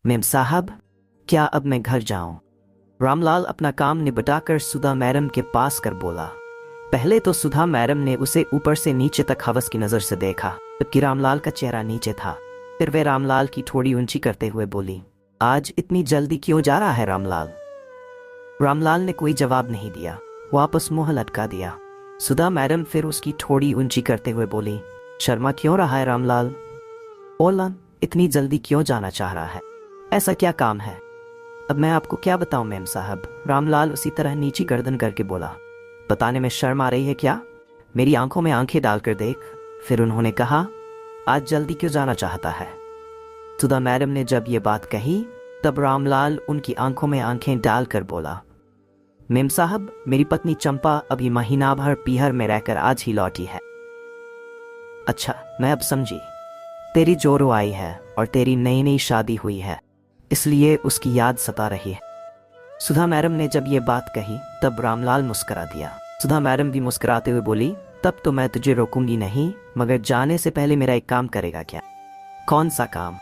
Ma'am साहब, क्या अब मैं घर जाऊं? रामलाल अपना काम निपटाकर सुधा मैडम के पास कर बोला। पहले तो सुधा मैडम ने उसे ऊपर से नीचे तक हवस की नजर से देखा, जबकि रामलाल का चेहरा नीचे था। फिर वे रामलाल की थोड़ी ऊंची करते हुए बोली, आज इतनी जल्दी क्यों जा रहा है रामलाल? रामलाल ने कोई जवाब नहीं दिया, वापस मुंह लटका दिया। सुधा मैडम फिर उसकी थोड़ी ऊंची करते हुए बोली, शर्मा क्यों रहा है रामलाल? बोला, इतनी जल्दी क्यों जाना चाह रहा है? ऐसा क्या काम है? अब मैं आपको क्या बताऊं मेम साहब? रामलाल उसी तरह नीची गर्दन करके बोला। बताने में शर्म आ रही है क्या? मेरी आंखों में आंखें डालकर देख। फिर उन्होंने कहा, आज जल्दी क्यों जाना चाहता है? सुधा मैडम ने जब ये बात कही तब रामलाल उनकी आंखों में आंखें डालकर बोला, मेम साहब, मेरी पत्नी चंपा अभी महीना भर पीहर में रहकर आज ही लौटी है। अच्छा, मैं अब समझी। तेरी जोरो आई है और तेरी नई नई शादी हुई है, इसलिए उसकी याद सता रही है। सुधा मैडम ने जब ये बात कही तब रामलाल मुस्कुरा दिया। सुधा मैडम भी मुस्कुराते हुए बोली, तब तो मैं तुझे रोकूंगी नहीं, मगर जाने से पहले मेरा एक काम करेगा क्या? कौन सा काम?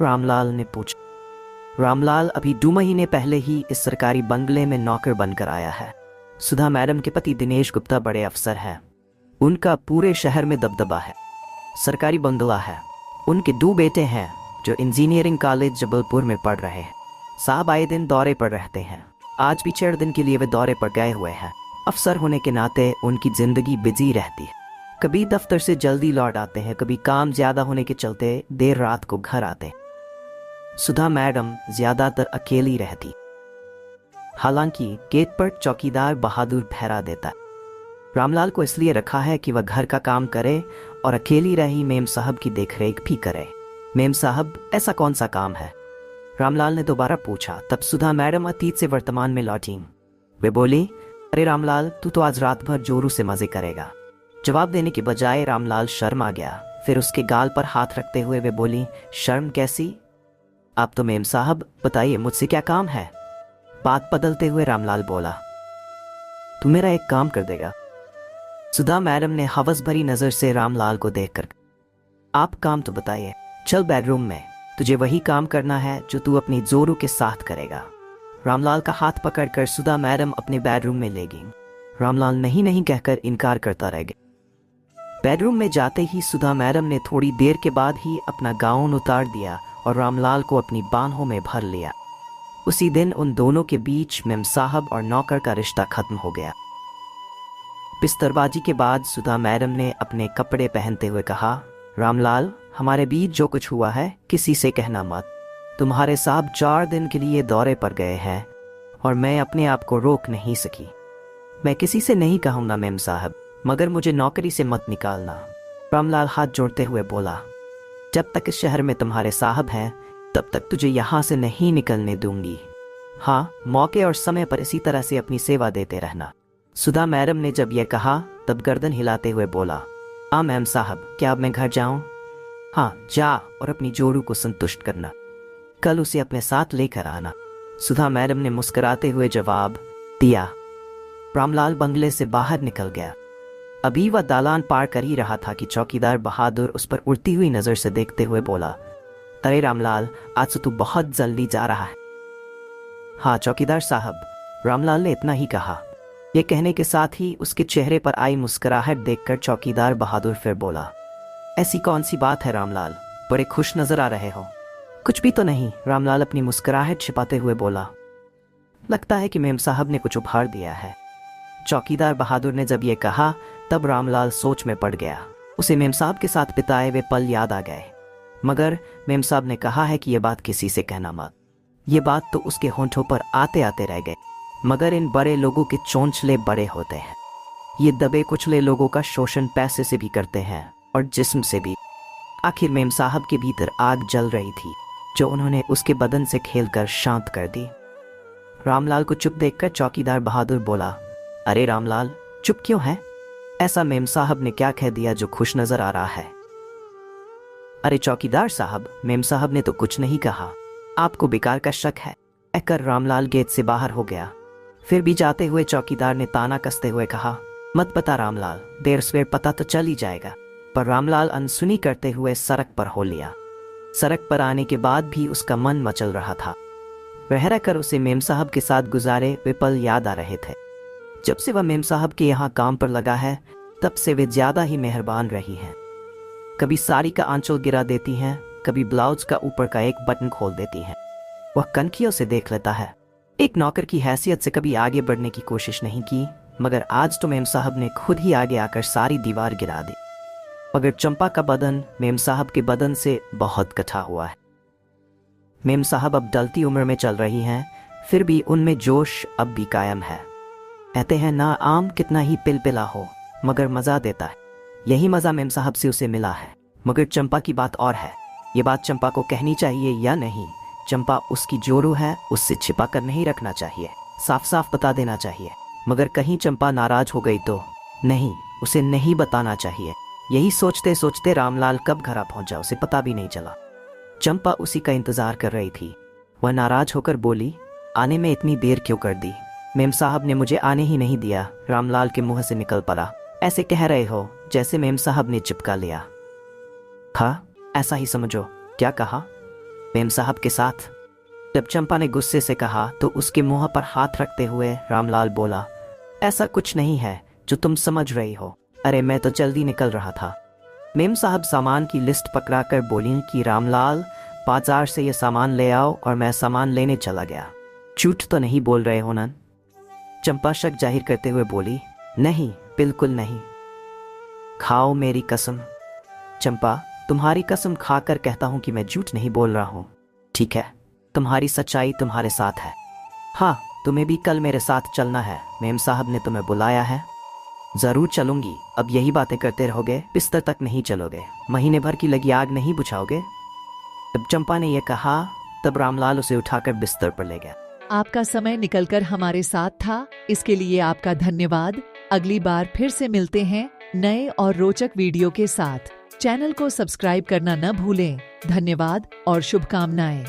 रामलाल ने पूछा। रामलाल अभी 2 महीने पहले ही इस सरकारी बंगले में नौकर बनकर आया है। सुधा मैडम के पति दिनेश गुप्ता बड़े अफसर हैं। उनका पूरे शहर में दबदबा है। सरकारी बंगला है। उनके 2 बेटे हैं जो इंजीनियरिंग कॉलेज जबलपुर में पढ़ रहे हैं। साहब आए दिन दौरे पर रहते हैं। आज भी 4 दिन के लिए वे दौरे पर गए हुए हैं। अफसर होने के नाते उनकी जिंदगी बिजी रहती है। कभी दफ्तर से जल्दी लौट आते हैं, कभी काम ज्यादा होने के चलते देर रात को घर आते हैं। सुधा मैडम ज्यादातर अकेली रहती। हालांकि गेट पर चौकीदार बहादुर पहरा देता है। रामलाल को इसलिए रखा है कि वह घर का काम करे और अकेली रही मेम साहब की देखरेख भी करे। मेम साहब, ऐसा कौन सा काम है? रामलाल ने दोबारा पूछा। तब सुधा मैडम अतीत से वर्तमान में लौटी। वे बोली, अरे रामलाल, तू तो आज रात भर जोरू से मजे करेगा। जवाब देने के बजाय रामलाल शर्मा गया। फिर उसके गाल पर हाथ रखते हुए वे बोली, शर्म कैसी? आप तो मेम साहब, बताइए मुझसे क्या काम है? बात बदलते हुए रामलाल बोला, तू मेरा एक काम कर देगा? सुधा मैडम ने हवस भरी नजर से रामलाल को देखकर, आप काम तो बताइए। चल बेडरूम में, तुझे वही काम करना है जो तू अपनी जोरू के साथ करेगा। रामलाल का हाथ पकड़कर सुधा मैडम अपने बेडरूम में ले गईं। रामलाल नहीं नहीं कहकर इनकार करता रह गया। बेडरूम में जाते ही सुधा मैडम ने थोड़ी देर के बाद ही अपना गाउन उतार दिया और रामलाल को अपनी बाहों में भर लिया। उसी दिन उन दोनों के बीच मेम साहब और नौकर का रिश्ता खत्म हो गया। बिस्तरबाजी के बाद सुधा मैडम ने अपने कपड़े पहनते हुए कहा, रामलाल, हमारे बीच जो कुछ हुआ है किसी से कहना मत। तुम्हारे साहब 4 दिन के लिए दौरे पर गए हैं और मैं अपने आप को रोक नहीं सकी। मैं किसी से नहीं कहूँगा मेम साहब, मगर मुझे नौकरी से मत निकालना। रामलाल हाथ जोड़ते हुए बोला, जब तक इस शहर में तुम्हारे साहब हैं तब तक तुझे यहाँ से नहीं निकलने दूंगी। हाँ, मौके और समय पर इसी तरह से अपनी सेवा देते रहना। सुधा मैडम ने जब यह कहा तब गर्दन हिलाते हुए बोला, हाँ मैम साहब, क्या अब मैं घर जाऊं? हाँ जा, और अपनी जोरू को संतुष्ट करना। कल उसे अपने साथ लेकर आना। सुधा मैडम ने मुस्कुराते हुए जवाब दिया। रामलाल बंगले से बाहर निकल गया। अभी वह दालान पार कर ही रहा था कि चौकीदार बहादुर उस पर उड़ती हुई नजर से देखते हुए बोला, अरे रामलाल, आज तो तू बहुत जल्दी जा रहा है। हाँ चौकीदार साहब, रामलाल ने इतना ही कहा। यह कहने के साथ ही उसके चेहरे पर आई मुस्कुराहट देखकर चौकीदार बहादुर फिर बोला, ऐसी कौन सी बात है रामलाल, बड़े खुश नजर आ रहे हो? कुछ भी तो नहीं, रामलाल अपनी मुस्कुराहट छिपाते हुए बोला। लगता है कि मेम साहब ने कुछ उपहार दिया है। चौकीदार बहादुर ने जब यह कहा तब रामलाल सोच में पड़ गया। उसे मेम साहब के साथ बिताए वे पल याद आ गए। मगर मेम साहब ने कहा है कि यह बात किसी से कहना मत। ये बात तो उसके होंठों पर आते आते रह गए। मगर इन बड़े लोगों के चोंचले बड़े होते हैं। ये दबे कुचले लोगों का शोषण पैसे से भी करते हैं और जिस्म से भी। आखिर मेम साहब के भीतर आग जल रही थी जो उन्होंने उसके बदन से खेलकर शांत कर दी। रामलाल को चुप देखकर चौकीदार बहादुर बोला, अरे रामलाल, चुप क्यों है? ऐसा मेम साहब ने क्या कह दिया जो खुश नजर आ रहा है? अरे चौकीदार साहब, मेम साहब ने तो कुछ नहीं कहा। आपको बेकार का शक है। कहकर रामलाल गेट से बाहर हो गया। फिर भी जाते हुए चौकीदार ने ताना कसते हुए कहा, मत बता रामलाल, देर सवेर पता तो चल ही जाएगा। पर रामलाल अनसुनी करते हुए सड़क पर हो लिया। सड़क पर आने के बाद भी उसका मन मचल रहा था। रह रहकर उसे मेम साहब के साथ गुजारे वे पल याद आ रहे थे। जब से वह मेम साहब के यहाँ काम पर लगा है तब से वे ज्यादा ही मेहरबान रही हैं। कभी साड़ी का आंचल गिरा देती हैं, कभी ब्लाउज का ऊपर का एक बटन खोल देती हैं। वह कनखियों से देख लेता है। एक नौकर की हैसियत से कभी आगे बढ़ने की कोशिश नहीं की, मगर आज तो मेम साहब ने खुद ही आगे आकर सारी दीवार गिरा दी। मगर चंपा का बदन मेम साहब के बदन से बहुत कटा हुआ है। मेम साहब अब डलती उम्र में चल रही हैं, फिर भी उनमें जोश अब भी कायम है। कहते हैं ना, आम कितना ही पिलपिला हो मगर मजा देता है। यही मजा मेम साहब से उसे मिला है। मगर चंपा की बात और है। ये बात चंपा को कहनी चाहिए या नहीं? चंपा उसकी जोरू है, उससे छिपा कर नहीं रखना चाहिए, साफ साफ बता देना चाहिए। मगर कहीं चंपा नाराज हो गई तो? नहीं, उसे नहीं बताना चाहिए। यही सोचते सोचते रामलाल कब घर पहुंचा उसे पता भी नहीं चला। चंपा उसी का इंतजार कर रही थी। वह नाराज होकर बोली, आने में इतनी देर क्यों कर दी? मेम साहब ने मुझे आने ही नहीं दिया। रामलाल के मुंह से निकल पड़ा। ऐसे कह रहे हो जैसे मेम साहब ने चिपका लिया। हाँ, ऐसा ही समझो। क्या कहा? मेम साहब के साथ। जब चंपा ने गुस्से से कहा तो उसके मुंह पर हाथ रखते हुए रामलाल बोला, ऐसा कुछ नहीं है जो तुम समझ रही हो। अरे मैं तो जल्दी निकल रहा था। मेम साहब सामान की लिस्ट पकड़ाकर बोली कि रामलाल, बाजार से ये सामान ले आओ, और मैं सामान लेने चला गया। झूठ तो नहीं बोल रहे हो ना? चंपा शक जाहिर करते हुए बोली, नहीं, बिल्कुल नहीं। खाओ मेरी कसम। चंपा, तुम्हारी कसम खाकर कहता हूं कि मैं झूठ नहीं बोल रहा हूं। ठीक है, तुम्हारी सच्चाई तुम्हारे साथ है। हाँ, तुम्हें भी कल मेरे साथ चलना है। मेम साहब ने तुम्हें बुलाया है। जरूर चलूंगी। अब यही बातें करते रहोगे, बिस्तर तक नहीं चलोगे, महीने भर की लगी आग नहीं बुझाओगे? जब चंपा ने यह कहा तब रामलाल उसे उठाकर बिस्तर पर ले गया। आपका समय निकलकर हमारे साथ था, इसके लिए आपका धन्यवाद। अगली बार फिर से मिलते हैं नए और रोचक वीडियो के साथ। चैनल को सब्सक्राइब करना न भूलें। धन्यवाद और शुभकामनाएं।